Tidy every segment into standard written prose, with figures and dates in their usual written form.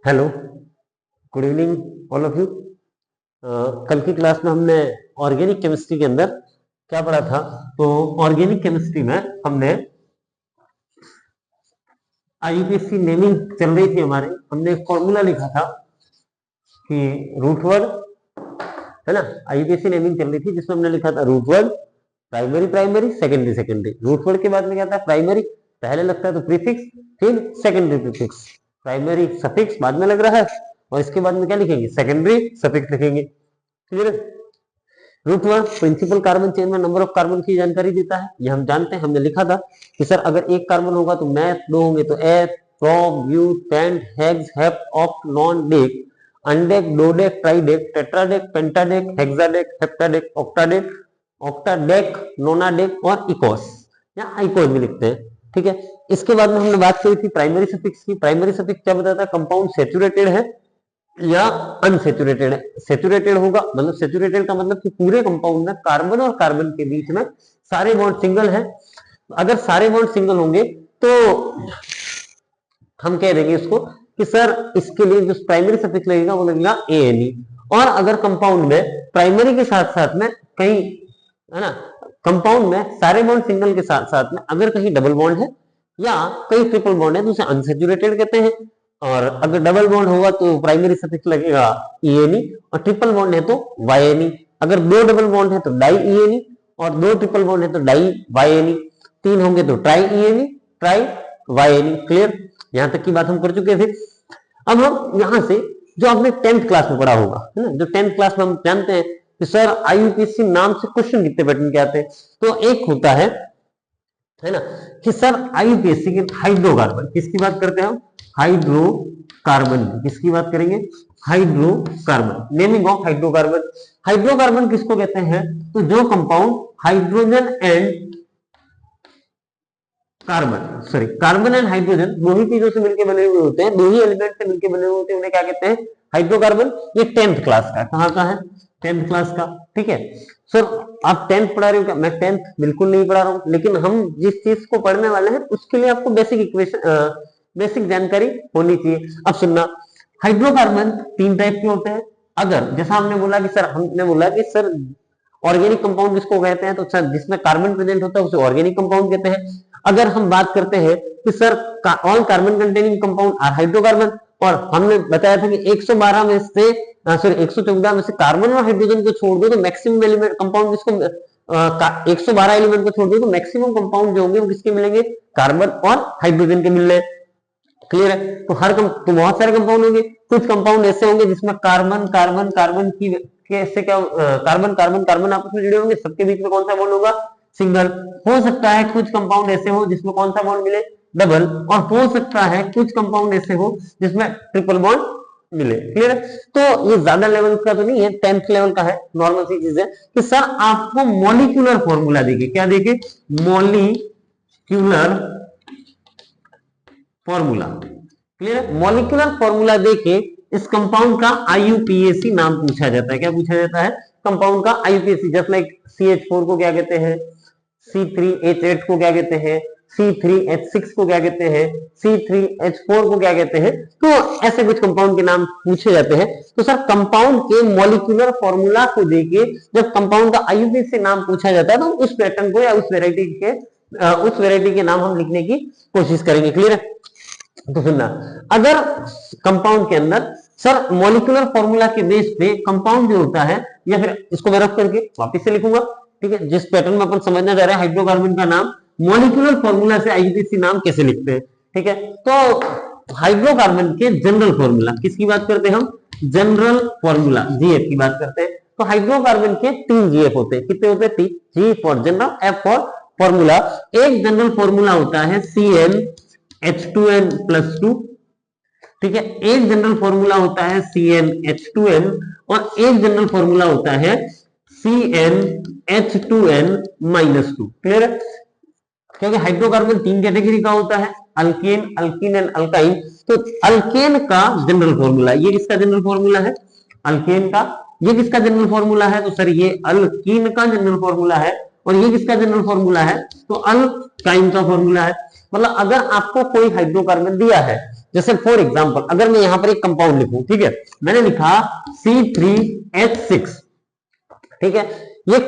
Hello, good evening all of you. कल की class में हमने ऑर्गेनिक केमिस्ट्री के अंदर क्या पढ़ा था? तो ऑर्गेनिक केमिस्ट्री में हमने आईयूपीएसी नेमिंग चल रही थी हमारे, हमने एक फॉर्मूला लिखा था कि रूट वर्ड है ना। आईयूपीएसी नेमिंग चल रही थी जिसमें हमने लिखा था root word, primary primary, secondary secondary. Root word के बाद में क्या था? प्राइमरी पहले लगता है तो प्रीफिक्स, फिर सेकेंडरी प्रीफिक्स। प्राइमरी सफिक्स बाद में लग रहा है और इसके बाद में क्या लिखेंगे? सेकेंडरी सफिक्स लिखेंगे। क्लियर है? Root word principal carbon chain में नंबर ऑफ कार्बन की जानकारी देता है, ये हम जानते हैं। हमने लिखा था कि सर अगर एक कार्बन होगा तो मैथ, दो होंगे तो eth, prop, but, pent, hex, hept, oct, non, dec, undec, dodec, tridec, tetradec, pentadec, hexadec, heptadec, octadec, octadec, nonadec और इकोस या आइकोस भी लिखते हैं। ठीक है, इसके बाद में हमने बात की थी प्राइमरी सफिक्स की। प्राइमरी सफिक्स क्या बताता है? कंपाउंड सैचुरेटेड है या अनसैचुरेटेड है। सैचुरेटेड होगा मतलब, सैचुरेटेड का मतलब कि पूरे कंपाउंड में कार्बन और कार्बन के बीच में सारे बॉन्ड सिंगल है। अगर सारे बॉन्ड सिंगल होंगे तो हम कह देंगे इसको कि सर इसके लिए जो प्राइमरी सफिक्स लगेगा वो लगेगा ANE। और अगर कंपाउंड में प्राइमरी के साथ साथ में कहीं, है ना, कंपाउंड में सारे बॉन्ड सिंगल के साथ साथ में अगर कहीं डबल बॉन्ड है या कहीं ट्रिपल बॉन्ड है तो उसे अनसैचुरेटेड कहते हैं। और अगर डबल बॉन्ड होगा तो प्राइमरी सफिक्स लगेगा ENE और ट्रिपल बॉन्ड है तो YNE। अगर दो डबल बॉन्ड है तो डाई ENE और दो ट्रिपल बॉन्ड है तो डाई YNE। तीन होंगे तो try ENE, try YNE। Clear? यहां तक की बात हम कर चुके थे। अब हम यहां से जो आपने 10th क्लास में पढ़ा होगा, है ना, जो 10th क्लास में हम जानते हैं कि सर आईयूपीएसी नाम से क्वेश्चन कितने पैटर्न के आते हैं। तो एक होता है ना, कि सर आईयूपीएसी के हाइड्रोकार्बन, किसकी बात करते हैं हम? हाइड्रोकार्बन। किसकी बात करेंगे? Hydrocarbon. Naming of hydrocarbon. Hydrocarbon किसको कहते हैं? तो जो compound hydrogen and carbon, sorry, carbon and hydrogen दो ही चीजों से मिलकर बने हुए होते हैं, दो ही एलिमेंट से मिलकर बने हुए होते हैं, उन्हें क्या कहते हैं? हाइड्रोकार्बन। ये 10th क्लास का, कहाँ का है? 10th क्लास का। ठीक है सर, आप 10th पढ़ा रहे हो क्या? मैं 10th बिल्कुल नहीं पढ़ा रहा हूँ, लेकिन हम जिस चीज को पढ़ने वाले हैं उसके लिए आपको बेसिक इक्वेशन, बेसिक जानकारी होनी चाहिए। अब सुनना, हाइड्रोकार्बन 3 टाइप के होते हैं। अगर जैसा हमने बोला कि सर, हमने बोला कि सर ऑर्गेनिक कंपाउंड किसको कहते हैं? तो सर जिसमें कार्बन प्रेजेंट होता है उसे ऑर्गेनिक कंपाउंड कहते हैं। अगर हम बात करते हैं कि sir all carbon containing compound are hydrocarbon, और हमने बताया था कि 112 में से, सॉरी 114 में से कार्बन और हाइड्रोजन को छोड़ दो तो मैक्सिमम एलिमेंट कंपाउंड जिसको 112 एलिमेंट को छोड़ दो तो मैक्सिमम कंपाउंड जो होंगे वो किसके मिलेंगे? कार्बन और हाइड्रोजन के मिलने। क्लियर है? तो तो बहुत सारे कंपाउंड होंगे। कुछ कंपाउंड ऐसे होंगे जिसमें कार्बन कार्बन कार्बन की कैसे क्या, कार्बन कार्बन कार्बन आपस में जुड़े होंगे, सबके बीच में कौन सा बॉन्ड होगा? सिंगल। हो सकता है कुछ कंपाउंड ऐसे हो जिसमें कौन सा बॉन्ड मिले? डबल। और हो सकता है कुछ कंपाउंड ऐसे हो जिसमें ट्रिपल बॉन्ड मिले। क्लियर है? तो ये ज्यादा लेवल का तो नहीं है, 10th लेवल का है, नॉर्मल सी चीज है कि सर आपको मॉलिक्यूलर फॉर्मूला देके, क्या देके? Molecular formula. क्लियर है? मॉलिक्यूलर फॉर्मूला देके इस कंपाउंड का आईयूपीएसी नाम पूछा जाता है। क्या पूछा जाता है? कंपाउंड का आईयूपीएसी। जस्ट लाइक CH4 को क्या कहते हैं? C3H8 को क्या कहते हैं? C3H6 को क्या कहते हैं? C3H4 को क्या कहते हैं? तो ऐसे कुछ कंपाउंड के नाम पूछे जाते हैं। तो सर कंपाउंड के मॉलिक्यूलर फॉर्मूला को देके जब कंपाउंड का आईयूपीएसी नाम पूछा जाता है तो उस पैटर्न को या उस वेराइटी के नाम हम लिखने की कोशिश करेंगे। क्लियर है? तो सुनना, अगर कंपाउंड के अंदर सर मॉलिक्यूलर फॉर्मूला के बेस पे कंपाउंड जो होता है, या फिर इसको मैं रख करके वापस से लिखूंगा, ठीक है, जिस पैटर्न में अपन समझना चाह रहे हैं हाइड्रोकार्बन का नाम मॉलिक्यूलर फॉर्मूला से आईयूपीएसी नाम कैसे लिखते हैं। ठीक है, तो हाइड्रोकार्बन के जनरल फॉर्मूला, किसकी बात करते हैं हम? जनरल फॉर्मूला, GF की बात करते हैं। तो हाइड्रोकार्बन के 3 GF होते हैं। कितने होते हैं? 3। G for general, F for formula. एक जनरल फॉर्मूला होता है CnH2n+2। ठीक है, एक जनरल फॉर्मूला होता है CnH2n और एक जनरल फॉर्मूला होता है CnH2n-2। क्लियर है? क्योंकि हाइड्रोकार्बन 3 कैटेगरी का होता है, अल्केन, अल्कीन एंड अल्काइन। तो अल्केन का जनरल फॉर्मूला, ये किसका जनरल फॉर्मूला है? अल्केन का। ये किसका जनरल फॉर्मूला है? तो सर ये अल्कीन का जनरल फॉर्मूला है। और ये किसका जनरल फॉर्मूला है? तो अल्काइन का फॉर्मूला है। मतलब अगर आपको कोई हाइड्रोकार्बन दिया है जैसे फॉर एग्जांपल अगर मैं यहाँ पर एक कंपाउंड लिखूं, ठीक है, मैंने लिखा C3H6, ठीक है, ये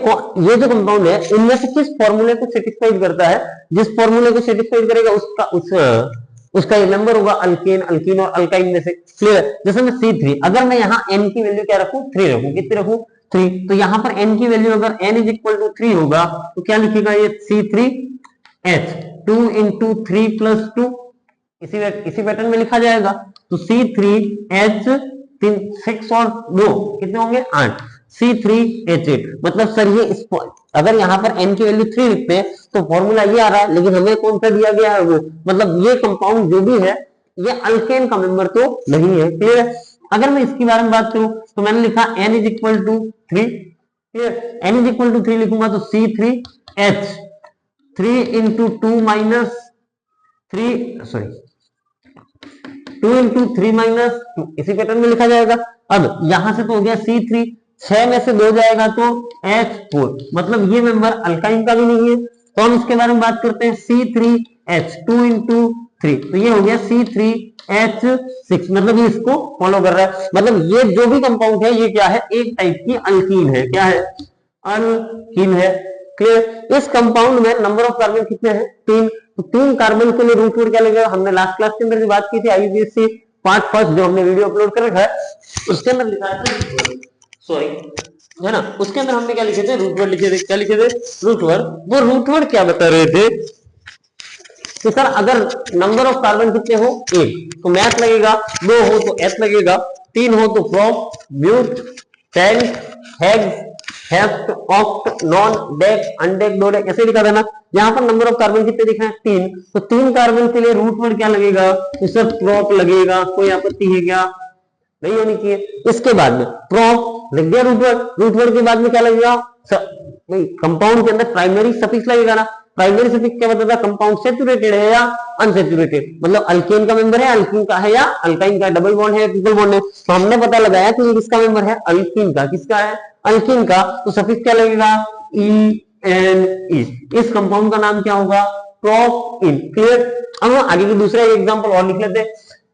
जो कंपाउंड है इनमें से किस फॉर्मूले को सेटिस्फाइड करता है, जिस फॉर्मूले को सेटिस्फाइड करेगा उसका ये नंबर होगा अल्केन, अल्कीन और अल्काइन में से। क्लियर? जैसे मैं C3, अगर मैं यहाँ n की वैल्यू क्या रखूं, 3 रखूं, कितनी रखूं, 3, तो यहाँ पर n की वैल्यू अगर n इज इक्वल टू 3 होगा तो क्या लिखेगा ये C3H 2 into 3 plus 2, इसी पैटर्न में लिखा जाएगा। तो C3H 6 और 2 कितने होंगे, 8, C3H8। मतलब सर ये अगर यहाँ पर n की वैल्यू 3 लिखते हैं तो फॉर्मूला ये आ रहा है, लेकिन हमें कौन सा दिया गया है वो, मतलब ये कंपाउंड जो भी है ये अल्केन का मेंबर तो नहीं है। क्लियर है? अगर मैं इसके बारे में बात करूं तो मैंने लिखा n is equal to 3, clear, n is equal to 3 लिखूंगा तो C3H 3 into 2 minus 3 sorry 2 into 3 minus 2, इसी पैटर्न में लिखा जाएगा। अब यहां से तो हो गया C3, 6 में से 2 जाएगा तो H4, मतलब ये मेंबर अल्काइन का भी नहीं है। तो हम इसके बारे में बात करते हैं C3H 2 into 3, तो ये हो गया C3H6, मतलब ये इसको फॉलो कर रहा है। मतलब ये जो भी कंपाउंड है ये क्या है, एक टाइप की अल्कीन है। क्या है, अल्कीन है। क्लियर? इस कंपाउंड में नंबर ऑफ कार्बन कितने हैं, 3, तो 3 कार्बन के लिए रूट वर्ड क्या लगेगा, हमने लास्ट क्लास के अंदर जो बात की थी आईयूपीएससी पार्ट फर्स्ट जो हमने वीडियो अपलोड कर रखा है उसके अंदर लिखा है, सॉरी है ना, उसके अंदर हमने क्या लिखे थे, रूट वर्ड लिखे थे। क्या लिखे थे, रूट वर्ड। वो रूट वर्ड क्या बता रहे थे कि सर अगर नंबर ऑफ कार्बन कितने हो 1 तो मैथ लगेगा, 2 हो तो एस लगेगा, 3 हो तो prop, but, pent, hex, hept, oct, non, dec, undec, dodec, ऐसे लिखा था ना। यहाँ पर नंबर ऑफ कार्बन कितने दिख रहे हैं, 3, तो 3 कार्बन के लिए रूट वर्ड क्या लगेगा, तो सर प्रोप लगेगा। कोई आपत्ति है क्या, नहीं होनी चाहिए। इसके बाद में प्रोप लग गया रूट वर्ड, रूट वर्ड के बाद में क्या लगेगा, कंपाउंड के अंदर प्राइमरी सफिक्स लगेगा ना। प्राइमरी सफिक्स क्या बताता है, कंपाउंड सेचुरेटेड है या अनसेचुरेटेड, मतलब अल्केन का मेंबर है, अल्कीन का है या अल्काइन का, डबल बॉन्ड है, ट्रिपल बॉन्ड है। तो हमने पता लगाया कि ये किसका मेंबर है, अल्कीन का। किसका है, अल्कीन का। तो सफिक्स क्या लगेगा, E-N-E। इस कंपाउंड का नाम क्या होगा, प्रोपीन। क्लियर? अब हम आगे की दूसरा एग्जांपल और लिख लेते हैं।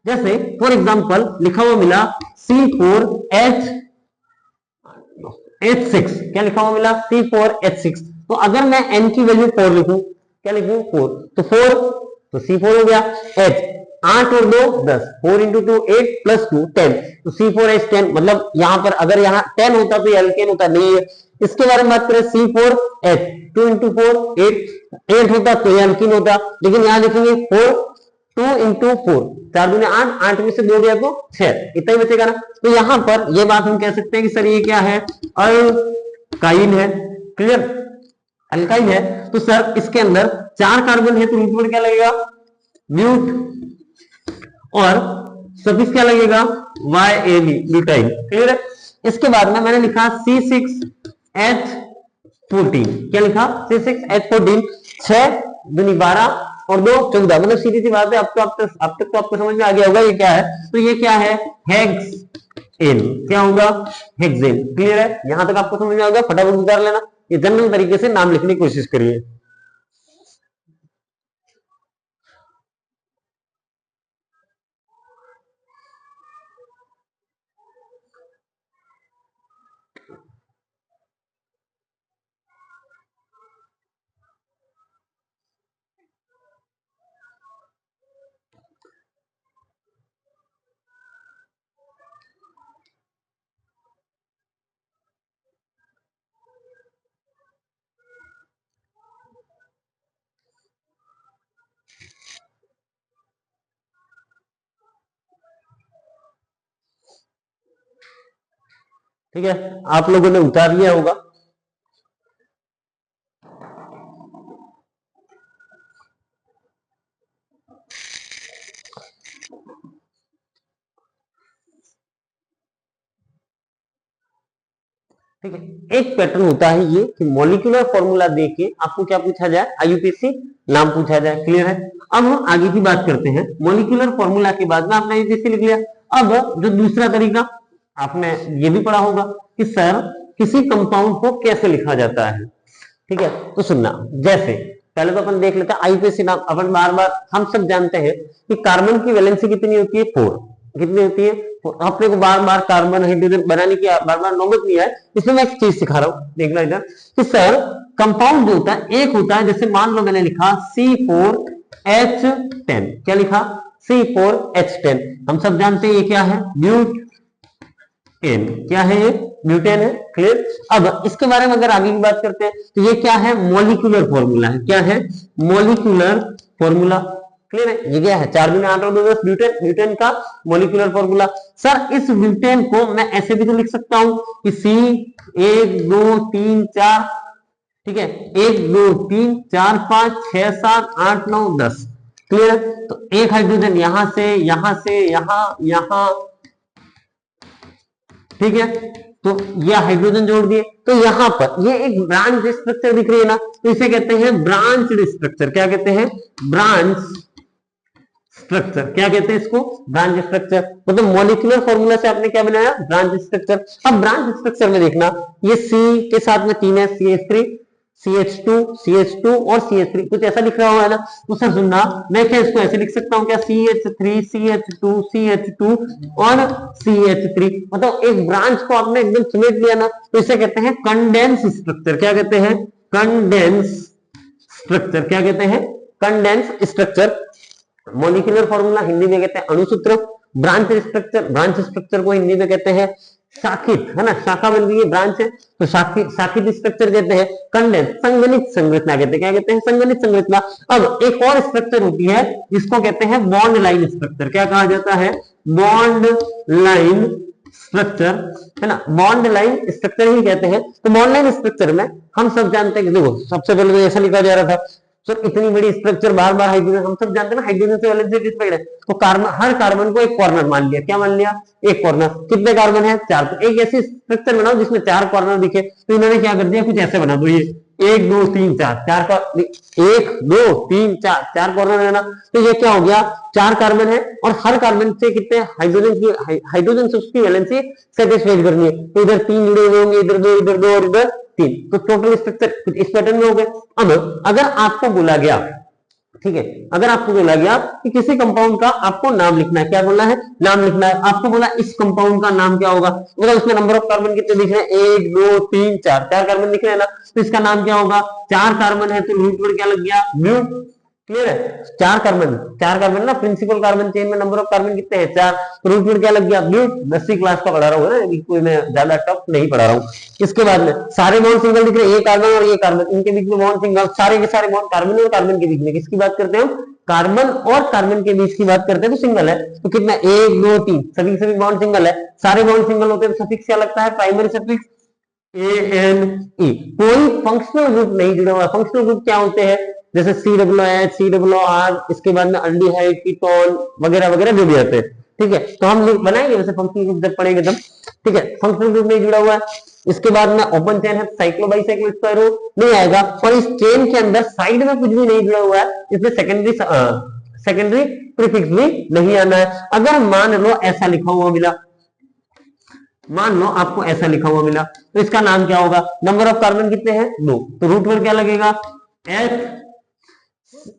जैसे फॉर एग्जांपल लिखा हुआ मिला C4H6, क्या लिखा हुआ मिला, C4H6। तो अगर मैं n की वैल्यू 4 लिखूं, क्या लिखूं, 4, तो 4 तो C4 हो गया, H 8 और 2 10, 4 into 2 8 plus 2 10, तो C4H10। मतलब यहां पर अगर यहाँ 10 होता तो ये अल्केन होता, नहीं है। इसके बारे में बात करें C4H 2 into 4 8 होता तो ये अल्कीन होता, लेकिन यहाँ देखेंगे 4 2 into 4, 4 दूनी 8, 8 में से 2 गया तो 6, इतना ही बचेगा ना। तो यहां पर ये बात हम कह सकते हैं कि सर ये क्या है, अल्काइन है। क्लियर? अल्काइन है। तो सर इसके अंदर 4 कार्बन है तो रूट वर्ड क्या लगेगा, ब्यूट, और सफिक्स क्या लगेगा, YAB, ब्यूटाइल। क्लियर है? इसके बाद में मैंने लिखा C6H14, क्या लिखा, C6H14, 6 दूनी 12 और 2 14, मतलब सीधी सी बात है। अब तक तो आपको समझ में आ गया होगा ये क्या है। तो ये क्या है, हेक्सेन। क्या होगा, हेक्सेन। क्लियर है? यहां तक आपको समझ में आ गया, फटाफट उतार लेना। ये जनरल तरीके से नाम लिखने की कोशिश करिए। ठीक है, आप लोगों ने उतार लिया होगा। ठीक है, एक पैटर्न होता है ये कि मॉलिक्यूलर फॉर्मूला देके आपको क्या पूछा जाए, आईयूपीएससी नाम पूछा जाए। क्लियर है? अब हम आगे की बात करते हैं। मॉलिक्यूलर फॉर्मूला के बाद में आपने आईयूपीएससी लिख लिया। अब जो दूसरा तरीका आपने ये भी पढ़ा होगा कि सर किसी कंपाउंड को कैसे लिखा जाता है। ठीक है, तो सुनना, जैसे पहले तो अपन देख लेते हैं आईपीएसी नाम। अपन बार बार हम सब जानते हैं कि कार्बन की वैलेंसी कितनी होती है, 4। कितनी होती है? अपने को बार बार कार्बन हाइड्रोजन बनाने की बार बार नौबत नहीं है। इसमें मैं एक चीज सिखा रहा हूं, देखना इधर कि सर कंपाउंड जो होता है एक होता है, जैसे मान लो मैंने लिखा C4H10। क्या लिखा? C4H10। हम सब जानते हैं ये क्या है, ब्यूटेन। क्या है ये? ब्यूटेन है। क्लियर? अब इसके बारे में अगर आगे की बात करते हैं तो ये क्या है, मॉलिक्यूलर फॉर्मूला है। क्या है? Molecular formula. क्लियर है? ये क्या है, 4 दूनी 8 और 2 10 ब्यूटेन। ब्यूटेन का मॉलिक्यूलर फॉर्मूला। सर इस ब्यूटेन को मैं ऐसे भी तो लिख सकता हूं कि C1 2 3 4, ठीक है, 1 2 3 4 5 6 7 8 9 10। क्लियर? तो एक हाइड्रोजन यहां से यहां, ठीक है, तो ये हाइड्रोजन जोड़ दिए। तो यहां पर ये एक ब्रांच स्ट्रक्चर दिख रही है ना, तो इसे कहते हैं ब्रांच्ड स्ट्रक्चर। क्या कहते हैं? Branch structure. क्या कहते हैं इसको? Branch structure. मतलब मॉलिक्यूलर फॉर्मूला से आपने क्या बनाया, ब्रांच स्ट्रक्चर। अब ब्रांच स्ट्रक्चर में देखना, ये C के साथ में 3 है, CH3 CH2 और CH3, कुछ ऐसा लिख रहा हुआ है ना। तो सर सुनना, मैं क्या इसको ऐसे लिख सकता हूँ क्या, CH3 CH2 और CH3। मतलब एक ब्रांच को आपने एकदम समेट लिया ना, तो इसे कहते हैं कंडेंस स्ट्रक्चर। क्या कहते हैं? Condense structure. क्या कहते हैं? Condense structure. Molecular formula Hindi में कहते हैं अणुसूत्र। ब्रांच स्ट्रक्चर को हिंदी में कहते हैं शाखित, है ना, शाखा बन गई है, ब्रांच है तो शाखित स्ट्रक्चर कहते हैं। कंडेंस संगनित संरचना कहते हैं। क्या कहते हैं? संगनित संरचना। अब एक और स्ट्रक्चर होती है जिसको कहते हैं बॉन्ड लाइन स्ट्रक्चर। क्या कहा जाता है? बॉन्ड लाइन स्ट्रक्चर, है ना, बॉन्ड लाइन स्ट्रक्चर ही कहते हैं। तो बॉन्ड लाइन स्ट्रक्चर में हम सब जानते हैं कि देखो, सबसे पहले तो ऐसा लिखा जा रहा था, सर इतनी बड़ी स्ट्रक्चर बार बार हाइड्रोजन, हम सब जानते हैं ना हाइड्रोजन से वैलेंसी डिस्प्लेड है, तो कार्बन, हर कार्बन को एक कॉर्नर मान लिया। क्या मान लिया? एक कॉर्नर। कितने कार्बन है? 4। तो एक ऐसी स्ट्रक्चर बनाओ जिसमें 4 कॉर्नर दिखे। तो इन्होंने क्या कर दिया, कुछ ऐसे बना दो, ये 1 2 3 4 4 का 1 2 3 4 4 कॉर्नर है ना। तो ये क्या हो गया, 4 कार्बन है और हर कार्बन से कितने हाइड्रोजन से उसकी वैलेंसी सेटिस्फाइड करनी है। तो इधर 3 जुड़े हुए होंगे, इधर 2 इधर 2 और इधर 3। तो टोटल स्ट्रक्चर इस पैटर्न में हो गए। अब अगर आपको बोला गया, ठीक है, अगर आपको बोला गया कि किसी कंपाउंड का आपको नाम लिखना है, क्या बोलना है? नाम लिखना है। आपको बोला इस कंपाउंड का नाम क्या होगा, मतलब उसमें नंबर ऑफ कार्बन कितने दिख रहे हैं, 1 2 3 4, 4 कार्बन दिख रहे हैं ना, तो इसका नाम क्या होगा? 4 कार्बन है तो रूट वर्ड क्या लग गया? ब्यूट। क्लियर है? 4 कार्बन ना, प्रिंसिपल कार्बन चेन में नंबर ऑफ कार्बन कितने हैं? 4, तो रूट वर्ड क्या लग गया? ब्यूट। 10वीं क्लास का पढ़ा रहा हूँ ना, कोई मैं ज्यादा टफ नहीं पढ़ा रहा हूँ। इसके बाद में सारे बॉन्ड सिंगल दिख रहे हैं, ये कार्बन और ये कार्बन, इनके बीच में बॉन्ड सिंगल, सारे के सारे बॉन्ड कार्बन और कार्बन के बीच में। किसकी बात करते हैं हम? कार्बन और कार्बन के बीच की बात करते हैं, तो सिंगल है। तो कितना? 1 2 3, सभी बॉन्ड सिंगल है। सारे बॉन्ड सिंगल होते हैं तो सफिक्स क्या लगता है? Primary suffix ANE। कोई फंक्शनल ग्रुप नहीं जुड़ा हुआ। फंक्शनल ग्रुप क्या होते हैं? जैसे COOH, COR, इसके बाद में अल्डिहाइड, कीटोन वगैरह वगैरह जो भी आते हैं। ठीक है, तो हम लोग बनाएंगे वैसे फंक्शनल ग्रुप जब पढ़ेंगे तब। ठीक है, फंक्शनल ग्रुप नहीं जुड़ा हुआ है। इसके बाद में ओपन चेन है, साइक्लो बाइसाइक्लो स्पाइरो नहीं आएगा। और इस चेन के अंदर साइड में कुछ भी नहीं जुड़ा हुआ है, इसमें सेकेंडरी प्रीफिक्स भी नहीं आना है। अगर मान लो ऐसा लिखा हुआ मिला, मान लो आपको ऐसा लिखा हुआ मिला, तो इसका नाम क्या होगा? नंबर ऑफ कार्बन कितने हैं? 2, तो रूट वर्ड क्या लगेगा? H,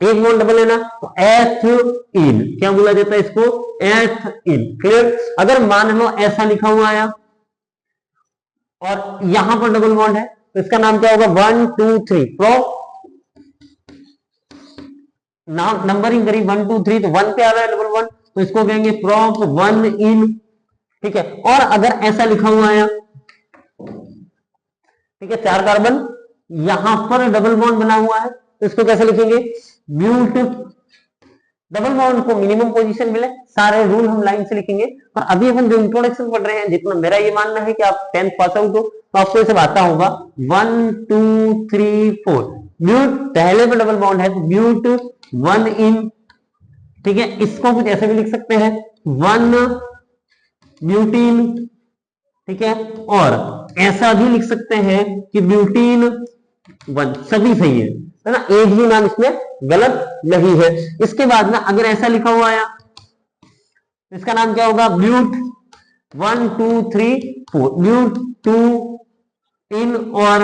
एक बॉन्ड डबल है ना, तो एथीन। क्या बोला जाता है इसको? एथीन। क्लियर? अगर मान लो ऐसा लिखा हुआ आया और यहां पर डबल बॉन्ड है, तो इसका नाम क्या होगा? 1 2 3। प्रो नाम नंबरिंग करी 1 2 3, तो 1 पे आ रहा है डबल बॉन्ड, तो इसको कहेंगे प्रोप 1 इन। ठीक है, और अगर ऐसा लिखा हुआ है, ठीक है, 4 कार्बन, यहां पर डबल बॉन्ड बना हुआ है, तो इसको कैसे लिखेंगे? ब्यूट। डबल बॉन्ड को मिनिमम पोजीशन मिले, सारे रूल हम लाइन से लिखेंगे। और अभी अपन जो इंट्रोडक्शन पढ़ रहे हैं, जितना मेरा ये मानना है कि आप 10th पास आउट हो तो आपको ये सब आता होगा। 1 2 3 4 ब्यूट, पहले पे डबल बॉन्ड है तो ब्यूट 1 इन। ठीक है, इसको कुछ ऐसे भी लिख सकते हैं, 1 ब्यूटीन। ठीक है, और ऐसा भी लिख सकते हैं कि ब्यूटीन 1, सभी सही है ना, एक भी नाम इसमें गलत नहीं है। इसके बाद में अगर ऐसा लिखा हुआ आया, इसका नाम क्या होगा? ब्यूट 1 2 3 4, ब्यूट 2 इन और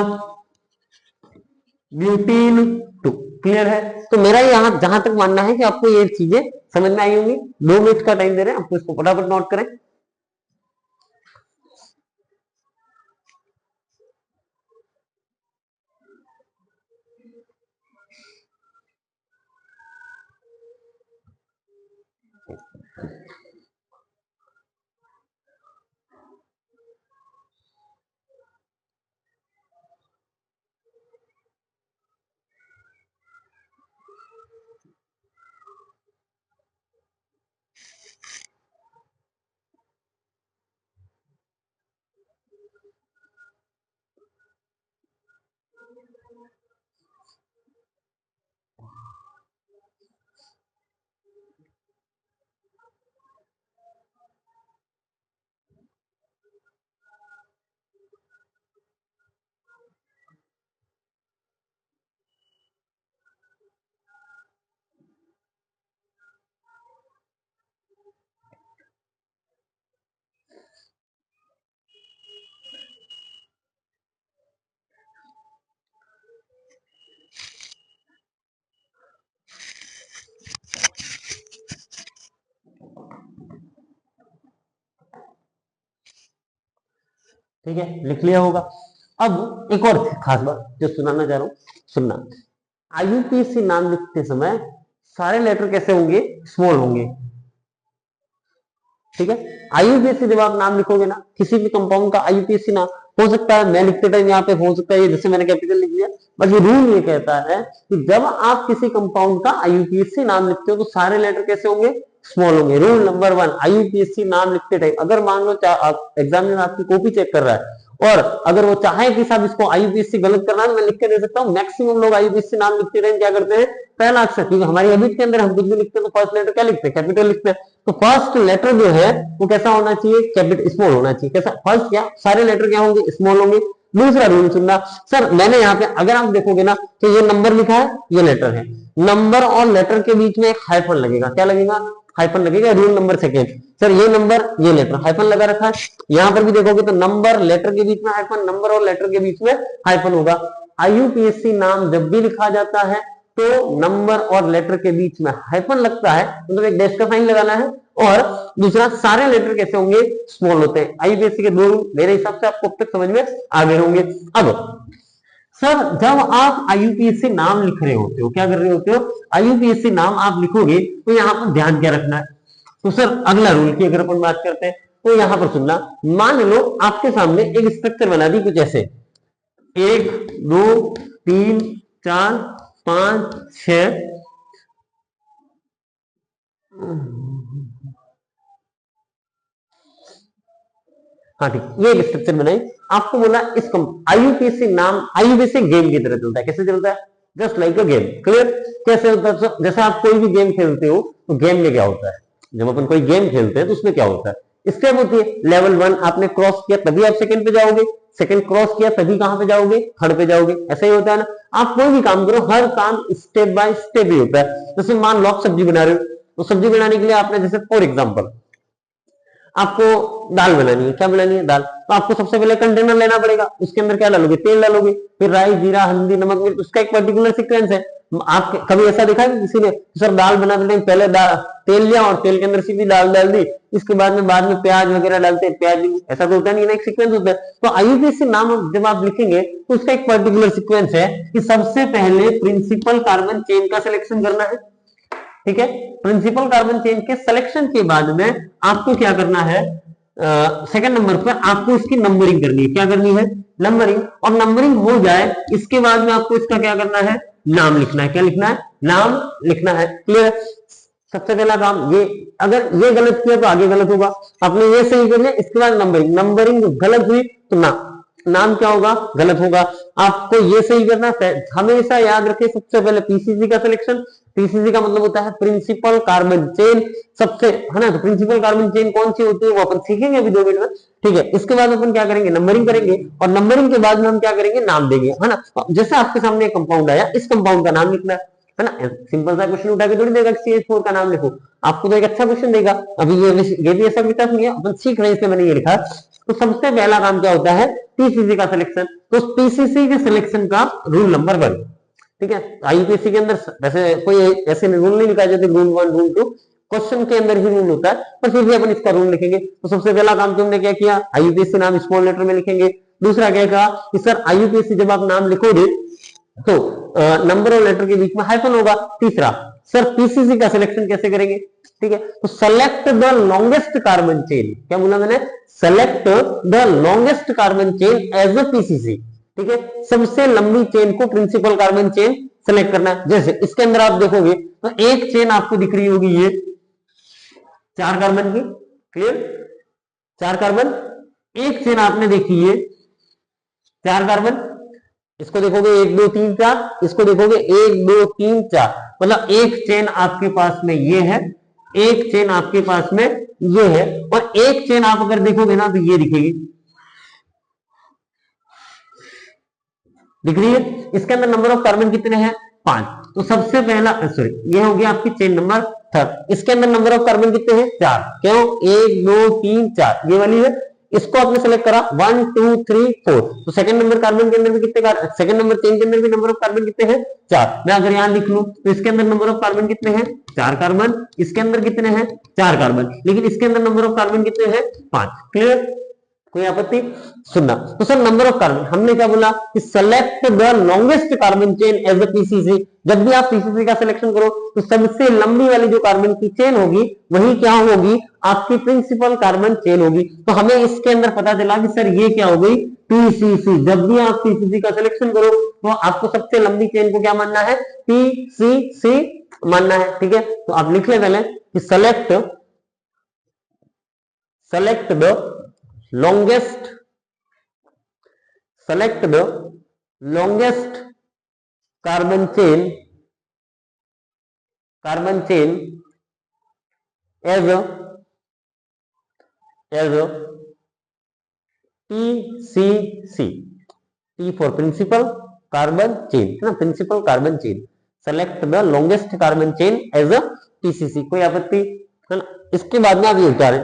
ब्यूटीन 2। क्लियर है? तो मेरा यहाँ जहां तक मानना है कि आपको ये चीजें समझ में आई होंगी। 2 मिनट का टाइम दे रहे हैं आपको, इसको फटाफट नोट करें। ठीक है, लिख लिया होगा। अब एक और खास बात जो सुनाना चाह रहा हूं, सुनना। आईयूपीएसी नाम लिखते समय सारे लेटर कैसे होंगे? स्मॉल होंगे। ठीक है, आईयूपीएसी जब आप नाम लिखोगे ना, किसी भी कंपाउंड का आईयूपीएसी नाम, हो सकता है मैं लिखते टाइम यहाँ पे हो सकता है जैसे मैंने कैपिटल लिख दिया, बट ये रूल ये कहता है कि जब आप किसी कंपाउंड का आईयूपीएसी नाम लिखते हो तो सारे लेटर कैसे होंगे? स्मॉल होंगे। रूल नंबर 1, आईयूपीएसी नाम लिखते टाइम अगर मान लो आप एग्जामिनर आपकी कॉपी चेक कर रहा है और अगर वो चाहे कि साहब इसको आईयूपीएसी गलत करना है, मैं लिख के दे सकता हूँ। मैक्सिमम लोग आईयूपीएसी नाम लिखते टाइम क्या करते हैं? पहला अक्षर, क्योंकि हमारी हैबिट के अंदर हम कुछ भी लिखते हैं तो फर्स्ट लेटर क्या लिखते हैं? कैपिटल लिखते हैं। तो फर्स्ट लेटर जो है वो कैसा होना चाहिए? कैपिटल, स्मॉल होना चाहिए। कैसा? फर्स्ट क्या? सारे लेटर क्या होंगे? स्मॉल होंगे। दूसरा रूल सुनना सर, मैंने यहाँ पे अगर आप देखोगे ना तो ये नंबर लिखा है, ये लेटर है, नंबर और लेटर के बीच में एक हाइफन लगेगा। क्या लगेगा? हाइफन लगेगा। रूल नंबर सेकेंड, सर ये नंबर ये लेटर, हाइफन लगा रखा है। यहां पर भी देखोगे तो नंबर लेटर के बीच में हाइफन, नंबर और लेटर के बीच में हाइफन होगा। आईयूपीएसी नाम जब भी लिखा जाता है तो नंबर और लेटर के बीच में हाइफन लगता है, मतलब एक डैश का साइन लगाना है। और दूसरा, सारे लेटर कैसे होंगे? स्मॉल होते हैं। आईयूपीएसी के दो रूल मेरे हिसाब से आपको अब तक समझ में आ गए होंगे। अब सर, जब आप आईयूपीएसी नाम लिख रहे होते हो, क्या कर रहे होते हो? आईयूपीएसी नाम आप लिखोगे तो यहाँ पर ध्यान क्या रखना है? तो सर अगला रूल की अगर अपन बात करते हैं तो यहां पर सुनना। मान लो आपके सामने एक स्ट्रक्चर बना दी कुछ ऐसे, 1 2 3 4 5 6, हाँ ठीक, ये एक स्ट्रक्चर बनाई। आपको बोला इस आईयूपीएसी नाम, आईयूपीएसी गेम की तरह चलता है। कैसे चलता है? Just like a game. Clear? कैसे होता है? जैसे आप कोई भी गेम खेलते हो तो गेम में क्या होता है? जब अपन कोई गेम खेलते हैं तो उसमें क्या होता है? स्टेप होती है। लेवल 1 आपने क्रॉस किया तभी आप सेकंड पे जाओगे, सेकंड क्रॉस किया तभी कहां पे जाओगे? थर्ड पे जाओगे। ऐसा ही होता है ना? आप कोई भी काम करो, हर काम स्टेप बाय स्टेप ही होता है। जैसे मान लो आप सब्जी बना रहे हो, तो सब्जी बनाने के लिए आपने जैसे फॉर एग्जाम्पल आपको दाल बनानी है। क्या बनानी है? दाल। तो आपको सबसे पहले कंटेनर लेना पड़ेगा, उसके अंदर क्या डालोगे? तेल डालोगे, फिर राई जीरा हल्दी नमक मिर्च, उसका एक पर्टिकुलर सीक्वेंस है। आप कभी ऐसा देखा है किसी ने सर दाल बनाते टाइम पहले तेल लिया और तेल के अंदर सीधी दाल डाल दी, इसके बाद में प्याज वगैरह डालते हैं, प्याज, ऐसा तो होता नहीं ना, एक सीक्वेंस होता है। तो आईयूपीएसी नाम जब आप लिखेंगे तो उसका एक पर्टिकुलर सीक्वेंस है कि सबसे पहले प्रिंसिपल कार्बन चेन का सिलेक्शन करना है। ठीक है, प्रिंसिपल कार्बन चेन के सिलेक्शन के बाद में आपको क्या करना है? सेकंड नंबर पर आपको इसकी नंबरिंग करनी है। क्या करनी है? नंबरिंग। और नंबरिंग हो जाए इसके बाद में आपको इसका क्या करना है? नाम लिखना है। क्या लिखना है? नाम लिखना है। क्लियर? सबसे पहला काम ये, अगर ये गलत किया तो आगे गलत होगा। आपने ये सही कर लिया, इसके बाद नंबरिंग, नंबरिंग गलत हुई तो नाम क्या होगा? गलत होगा। आपको ये सही करना है। हमेशा याद रखें, सबसे पहले पीसीसी का सिलेक्शन। पीसीसी का मतलब होता है प्रिंसिपल कार्बन चेन। सबसे, है ना? तो प्रिंसिपल कार्बन चेन कौन सी होती है वो अपन सीखेंगे अभी 2 मिनट में। ठीक है, इसके बाद अपन क्या करेंगे? नंबरिंग करेंगे, और नंबरिंग के बाद में हम क्या करेंगे? नाम देंगे, है ना? जैसे आपके सामने एक कंपाउंड आया, इस कंपाउंड का नाम लिखना है ना? सिंपल सा क्वेश्चन उठा के थोड़ी देगा CH4 का नाम लिखो, आपको तो एक अच्छा क्वेश्चन देगा। अभी ये भी ऐसा विकास नहीं है, अपन सीख रहे हैं, इसलिए मैंने ये लिखा। तो सबसे पहला काम क्या होता है? पीसीसी का सिलेक्शन। तो पीसीसी के सिलेक्शन का रूल नंबर 1, ठीक है। आईयूपीएससी के अंदर वैसे कोई ऐसे रूल नहीं लिखा जाते रूल 1 रूल 2, क्वेश्चन के अंदर ही रूल होता है, पर फिर भी अपन इसका रूल लिखेंगे। तो सबसे पहला काम तुमने क्या किया, आईयूपीएससी नाम स्मॉल लेटर में लिखेंगे। दूसरा क्या कहा कि सर आईयूपीएससी जब आप नाम लिखोगे तो नंबर और लेटर के बीच में हाइफन होगा। तीसरा, सर पीसीसी का सिलेक्शन कैसे करेंगे, ठीक है। तो select the longest carbon chain, क्या बोला मैंने, select the longest carbon chain as a PCC, ठीक है। सबसे लंबी चेन को प्रिंसिपल कार्बन चेन सेलेक्ट करना है। जैसे इसके अंदर आप देखोगे तो एक चेन आपको दिख रही होगी ये 4 कार्बन की, क्लियर, 4 कार्बन। एक चेन आपने देखी है 4 कार्बन, इसको देखोगे 1 2 3 4, इसको देखोगे 1 2 3 4, मतलब एक चेन आपके पास में ये है, एक चेन आपके पास में ये है, और एक चेन आप अगर देखोगे ना तो ये दिखेगी, दिख रही है। इसके अंदर नंबर ऑफ कार्बन कितने हैं, 5। तो सबसे पहला सॉरी ये हो गया आपकी चेन नंबर 3। इसके अंदर नंबर ऑफ कार्बन कितने हैं, 4। क्यों, 1 2 3 4 ये वाली है, इसको आपने सेलेक्ट करा 1 2 3 4। तो सेकंड नंबर कार्बन के अंदर भी कितने, सेकंड नंबर चेन के अंदर भी नंबर ऑफ कार्बन कितने हैं, 4। मैं अगर यहां लिख लूं तो इसके अंदर नंबर ऑफ कार्बन कितने हैं, 4 कार्बन, इसके अंदर कितने हैं, 4 कार्बन, लेकिन इसके अंदर नंबर ऑफ कार्बन कितने हैं, 5। क्लियर, कोई आपत्ति, सुनना। तो सर नंबर ऑफ कार्बन हमने क्या बोला कि select the longest carbon chain as a PCC. जब भी आप पीसीसी का सिलेक्शन करो तो सबसे लंबी वाली जो कार्बन की चेन होगी वही क्या होगी, आपकी प्रिंसिपल कार्बन चेन होगी। तो हमें इसके अंदर पता चला कि सर ये क्या हो गई, पीसीसी। जब भी आप पीसीसी का सिलेक्शन करो तो आपको सबसे लंबी चेन को क्या मानना है, पीसीसी मानना है, ठीक है। तो आप लिख ले पहले कि select the longest select the longest carbon chain as a PCC, P for principal carbon chain है ना, principal carbon chain, select the longest carbon chain as a PCC। कोई आपत्ति है ना। इसके बाद में आप ये उतारें,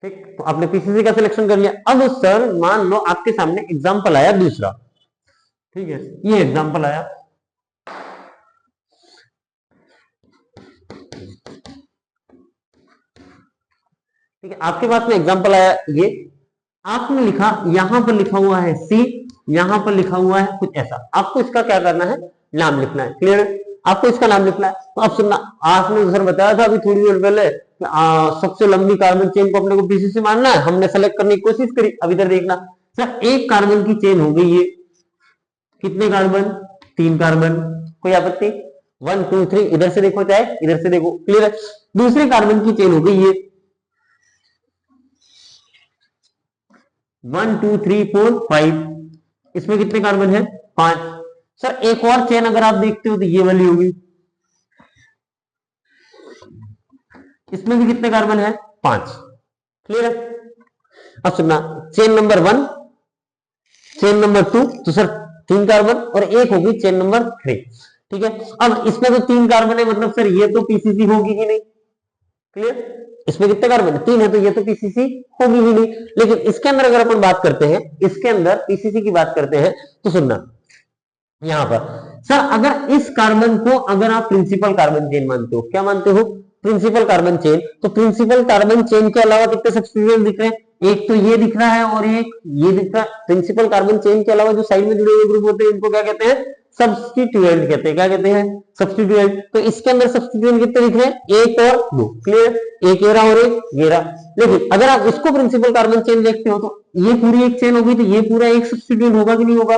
ठीक। तो आपने पीसीसी का सिलेक्शन कर लिया। अब सर मान लो आपके सामने एग्जांपल आया दूसरा, ठीक है, ये एग्जांपल आया, ठीक है, आपके पास में एग्जांपल आया, ये आपने लिखा, यहां पर लिखा हुआ है सी, यहां पर लिखा हुआ है कुछ ऐसा, आपको इसका क्या करना है, नाम लिखना है। क्लियर है, आपको इसका नाम लिखना है। तो अब सुनना, आपने सर बताया था अभी थोड़ी देर पहले सबसे लंबी कार्बन चेन को अपने को पीसीसी मानना है, हमने सेलेक्ट करने की कोशिश करी। अब इधर देखना सर, एक कार्बन की चेन हो गई ये, कितने कार्बन, 3 कार्बन, कोई आपत्ति, 1 2 3, इधर से देखो चाहे इधर से देखो, क्लियर है। दूसरे कार्बन की चेन हो गई ये 1 2 3 4 5, इसमें कितने कार्बन है, 5। सर एक और चेन अगर आप देखते हो तो ये वाली होगी, इसमें भी कितने कार्बन है, 5। क्लियर है। अब सुनना, चेन नंबर 1, चेन नंबर 2, तो सर 3 कार्बन, और एक होगी चेन नंबर 3, ठीक है। अब इसमें तो 3 कार्बन है, मतलब सर ये तो पीसीसी होगी ही नहीं। क्लियर, इसमें कितने कार्बन है, 3 है, तो ये तो पीसीसी होगी ही नहीं। लेकिन इसके अंदर अगर अपन बात करते हैं, इसके अंदर पीसीसी की बात करते हैं, तो सुनना यहां पर सर, अगर इस कार्बन को अगर आप प्रिंसिपल कार्बन चेन मानते हो, क्या मानते हो, प्रिंसिपल कार्बन चेन, तो प्रिंसिपल कार्बन चेन के अलावा कितने सब्स्टिट्यूएंट दिख रहे हैं, एक तो ये दिख रहा है और एक ये दिख रहा है। प्रिंसिपल कार्बन चेन के अलावा जो साइड में जुड़े हुए ग्रुप होते हैं इनको क्या कहते हैं, सब्स्टिट्यूएंट कहते हैं। क्या कहते हैं, सब्स्टिट्यूएंट। तो इसके अंदर सब्स्टिट्यूएंट कितने दिख रहे हैं, 1 और 2। क्लियर, एक ये रहा और एक ये रहा। लेकिन अगर आप इसको प्रिंसिपल कार्बन चेन देखते हो तो ये पूरी एक चेन होगी, तो ये पूरा एक सब्स्टिट्यूएंट होगा कि नहीं होगा।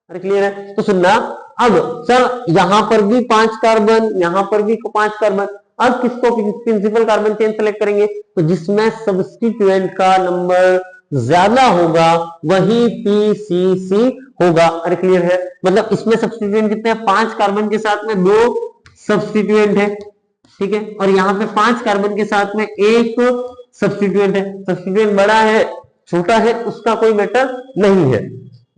अरे क्लियर है। तो सुनना, अब सर यहां पर भी 5 कार्बन, यहां पर भी 5 कार्बन। अब किसको प्रिंसिपल कार्बन चेन सेलेक्ट करेंगे, तो जिसमें सब्स्टिट्यूएंट का नंबर ज्यादा होगा वही पीसीसी होगा। अरे क्लियर है, मतलब इसमें सब्स्टिट्यूएंट कितने हैं, 5 कार्बन के साथ में 2 सब्स्टिट्यूएंट है, ठीक है, और यहाँ पे 5 कार्बन के साथ में 1 सब्स्टिट्यूएंट है। सब्स्टिट्यूएंट बड़ा है छोटा है उसका कोई मैटर नहीं है।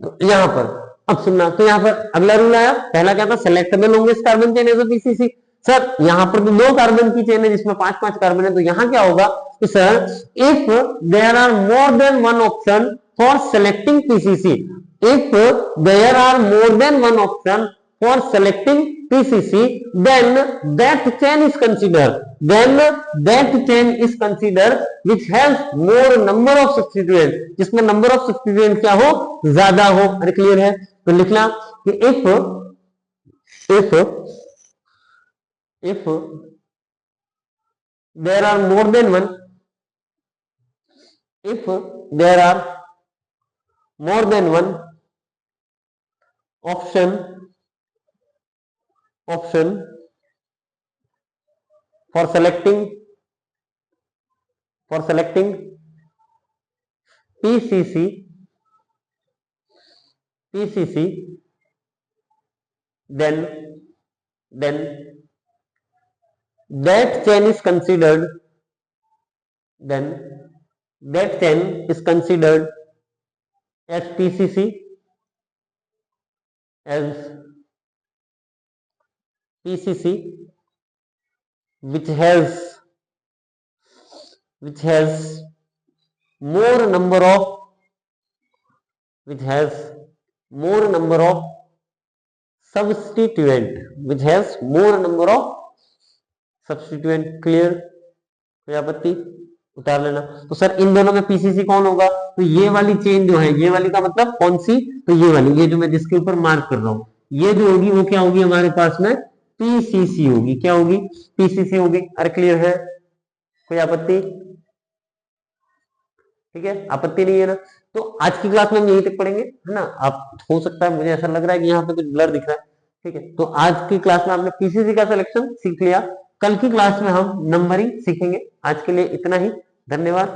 तो यहां पर अब सुनना, तो यहां पर अगला रूल आया, पहला क्या था, select the longest carbon chain as a PCC. Sir यहाँ पर तो 2 कार्बन की चेन है जिसमें 5-5 कार्बन है, तो यहाँ क्या होगा तो sir if there are more than one option for selecting PCC, if there are more than one option for selecting PCC, then that chain is considered, then that chain is considered which has more number of substituent, जिसमें number of substituent क्या हो ज्यादा हो। अरे clear है, तो लिखना कि if there are more than one, if there are more than one option for selecting PCC, then that chain is considered, as PCC, which has more number of substituent, clear, कोई आपत्ति उतार लेना। तो sir इन दोनों में PCC कौन होगा, तो ये वाली चेन जो है, ये वाली का मतलब कौन सी, तो ये वाली, ये जो मैं जिसके ऊपर मार्क कर रहा हूं, ये जो होगी वो क्या होगी हमारे पास में पीसीसी होगी, क्या होगी पीसीसी होगी। अरे क्लियर है, कोई आपत्ति, ठीक है, आपत्ति नहीं है ना। तो आज की क्लास में हम यहीं तक पढ़ेंगे, है ना। आप हो सकता है, मुझे ऐसा लग रहा है कि यहाँ पे कुछ ब्लर दिख रहा है, ठीक है। तो आज की क्लास में आपने पीसीसी का सिलेक्शन सीख लिया, कल की क्लास में हम नंबरिंग सीखेंगे। आज के लिए इतना ही, धन्यवाद।